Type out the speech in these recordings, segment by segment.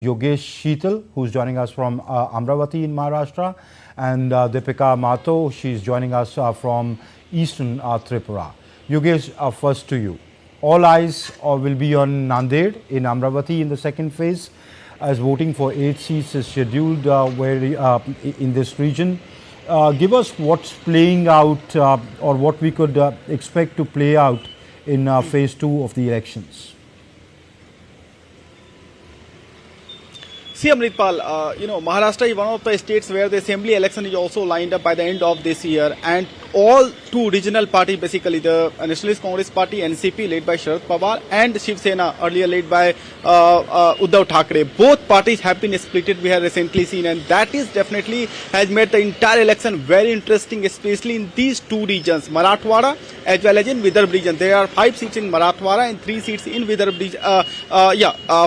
Yogesh Sheetal, who's joining us from Amravati in Maharashtra, and Deepika Mato, she's joining us from eastern Tripura. Yogesh, first to you. All eyes will be on Nanded in Amravati in the second phase, as voting for 8 seats is scheduled in this region. Give us what's playing out or what we could expect to play out in phase 2 of the elections. See, Amritpal, Maharashtra is one of the states where the assembly election is also lined up by the end of this year, and all two regional parties, basically the Nationalist Congress Party (NCP) led by Sharad Pawar and Shiv Sena earlier led by Uddhav Thackeray, both parties have been split. We have recently seen, and that is definitely has made the entire election very interesting, especially in these two regions, Marathwada as well as in Vidarbha region. There are 5 seats in Marathwada and 3 seats in Vidarbha region.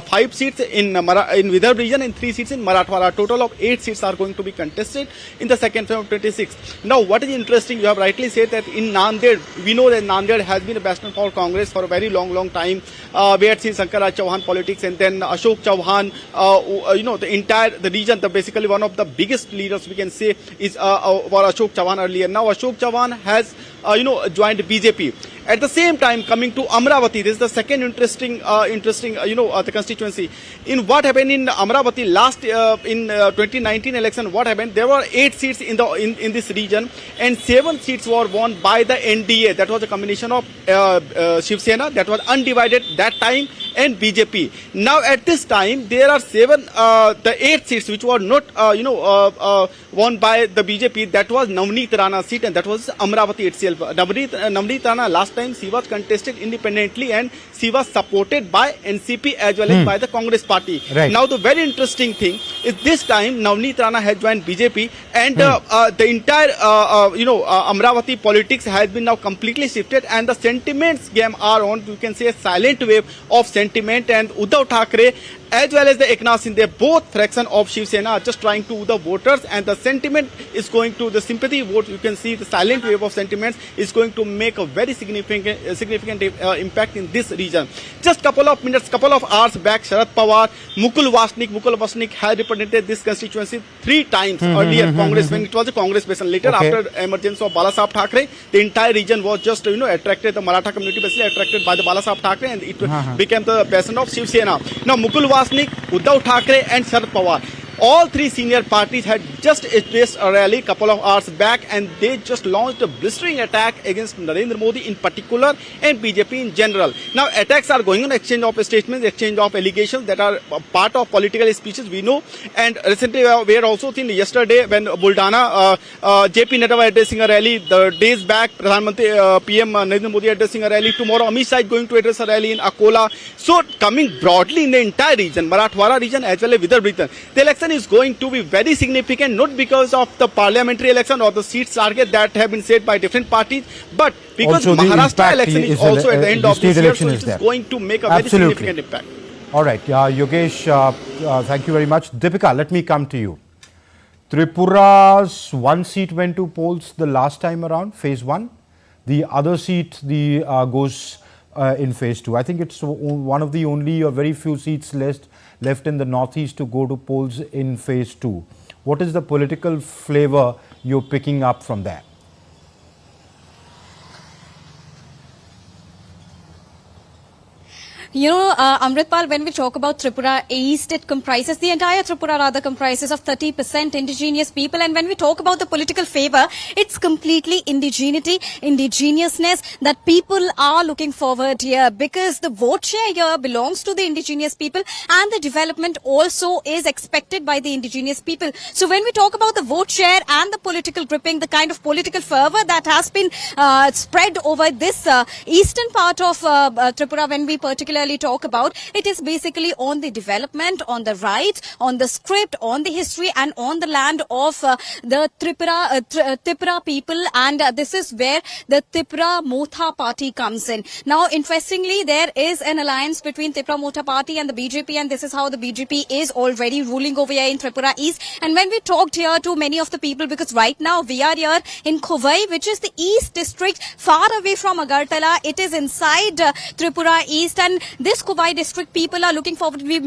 5 seats in Vidarbha region and 3 seats in Marathwada. A total of 8 seats are going to be contested in the second phase of 26. Now, what is interesting, you have rightly said that in Nanded, we know that Nanded has been a bastion for Congress for a very long time. We had seen Shankarraj Chauhan politics, and then Ashok Chauhan, the region, basically one of the biggest leaders we can say is Ashok Chauhan earlier. Now Ashok Chauhan has joined BJP. At the same time, coming to Amravati, this is the second interesting the constituency. In what happened in Amravati last in 2019 election, what happened? There were 8 seats in this region, and 7 seats were won by the NDA. That was a combination of Shiv Sena, that was undivided that time, and BJP. Now at this time, there are the 8 seats which were not won by the BJP. That was Navneet Rana seat, and that was Amravati itself. Navneet Rana last time she was contested independently, and she was supported by NCP as well as by the Congress party. Right. Now the very interesting thing is this time Navneet Rana has joined BJP, and the entire Amravati politics has been now completely shifted, and the sentiments game are on, you can say, a silent wave of sentiment, and Uddhav Thackeray as well as the Eknath Shinde, both fraction of Shiv Sena, are just trying to the voters, and the sentiment is going to the sympathy vote. You can see the silent wave of sentiments is going to make a very significant impact in this region. Just couple of hours back, Sharad Pawar, Mukul Vasnik had represented this constituency 3 times earlier Congress, when it was a Congress bastion. Later, after emergence of Balasaheb Thackeray, the entire region was just attracted, the Maratha community basically attracted by the Balasaheb Thackeray, and it became the bastion of Shiv Sena. Now Mukul Vasnik, Uddhav Thackeray and Sharad Pawar, all 3 senior parties had just addressed a rally a couple of hours back, and they just launched a blistering attack against Narendra Modi in particular and BJP in general. Now attacks are going on, exchange of statements, exchange of allegations that are part of political speeches, we know. And recently we had also seen yesterday when Buldana, JP Nadda was addressing a rally. The days back, PM Narendra Modi addressing a rally. Tomorrow Amit Shah is going to address a rally in Akola. So coming broadly in the entire region, Marathwada region as well as Vidarbha region, the election is going to be very significant, not because of the parliamentary election or the seats target that have been set by different parties, but because also Maharashtra election is also at the end of this year, so it is going to make a very significant impact. All right, Yogesh, thank you very much. Deepika, let me come to you. Tripura's 1 seat went to polls the last time around, phase 1. The other seat goes in phase 2. I think it's one of the only or very few seats left in the northeast to go to polls in phase 2. What is the political flavor you're picking up from that? Amritpal, when we talk about Tripura East, it comprises, the entire Tripura rather comprises of 30% indigenous people. And when we talk about the political favor, it's completely indigenousness that people are looking forward here, because the vote share here belongs to the indigenous people, and the development also is expected by the indigenous people. So when we talk about the vote share and the political gripping, the kind of political fervor that has been spread over this eastern part of Tripura, when we particularly talk about, it is basically on the development, on the rights, on the script, on the history, and on the land of the Tripura people, and this is where the Tripura Motha party comes in. Now, interestingly, there is an alliance between Tripura Motha party and the BJP, and this is how the BJP is already ruling over here in Tripura East. And when we talked here to many of the people, because right now we are here in Khowai, which is the East district, far away from Agartala, it is inside Tripura East, and this Kuwai district people are looking forward. We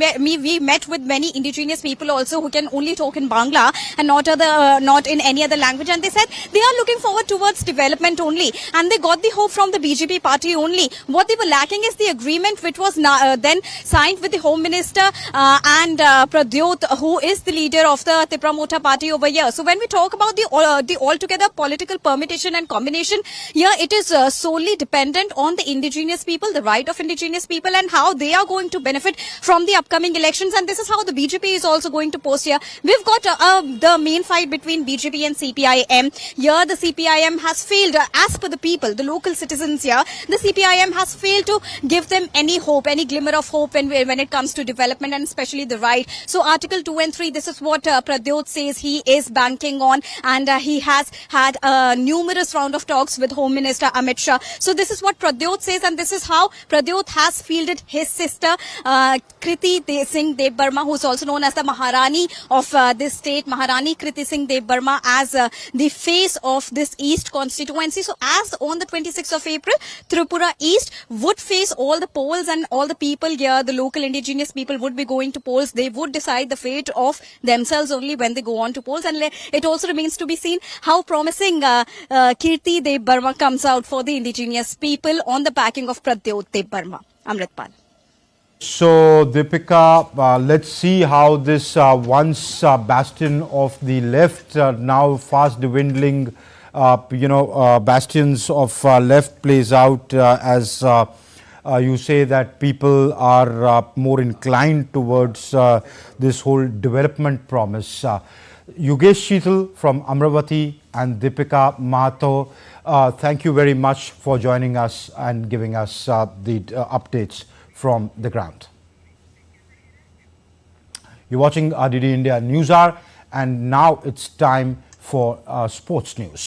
met with many indigenous people also who can only talk in Bangla and not in any other language, and they said they are looking forward towards development only, and they got the hope from the BJP party only. What they were lacking is the agreement which was then signed with the Home Minister and Pradyot, who is the leader of the Tripura Mota party over here. So when we talk about the altogether political permutation and combination, here it is solely dependent on the indigenous people, the right of indigenous people, and how they are going to benefit from the upcoming elections. And this is how the BJP is also going to post here. We've got the main fight between BJP and CPIM. Here the CPIM has failed, as per the people, the local citizens here, the CPIM has failed to give them any hope, any glimmer of hope when it comes to development, and especially the right. So Article 2 and 3, this is what Pradyot says he is banking on, and he has had numerous round of talks with Home Minister Amit Shah. So this is what Pradyot says, and this is how Pradyot has fielded his sister Kriti Singh Dev Burma, who is also known as the Maharani of this state, Maharani Kriti Singh Dev Burma, as the face of this East constituency. So as on the 26th of April, Tripura East would face all the polls, and all the people here, the local indigenous people, would be going to polls. They would decide the fate of themselves only when they go on to polls, and it also remains to be seen how promising Kirti Dev Burma comes out for the indigenous people on the backing of Pradyot Dev Burma. Amritpal. So, Deepika, let's see how this once bastion of the left, now fast dwindling, bastions of left plays out as you say that people are more inclined towards this whole development promise. Yogesh Sheetal from Amravati and Deepika Mahato, thank you very much for joining us and giving us the updates from the ground. You're watching RDD India News Hour, and now it's time for sports news.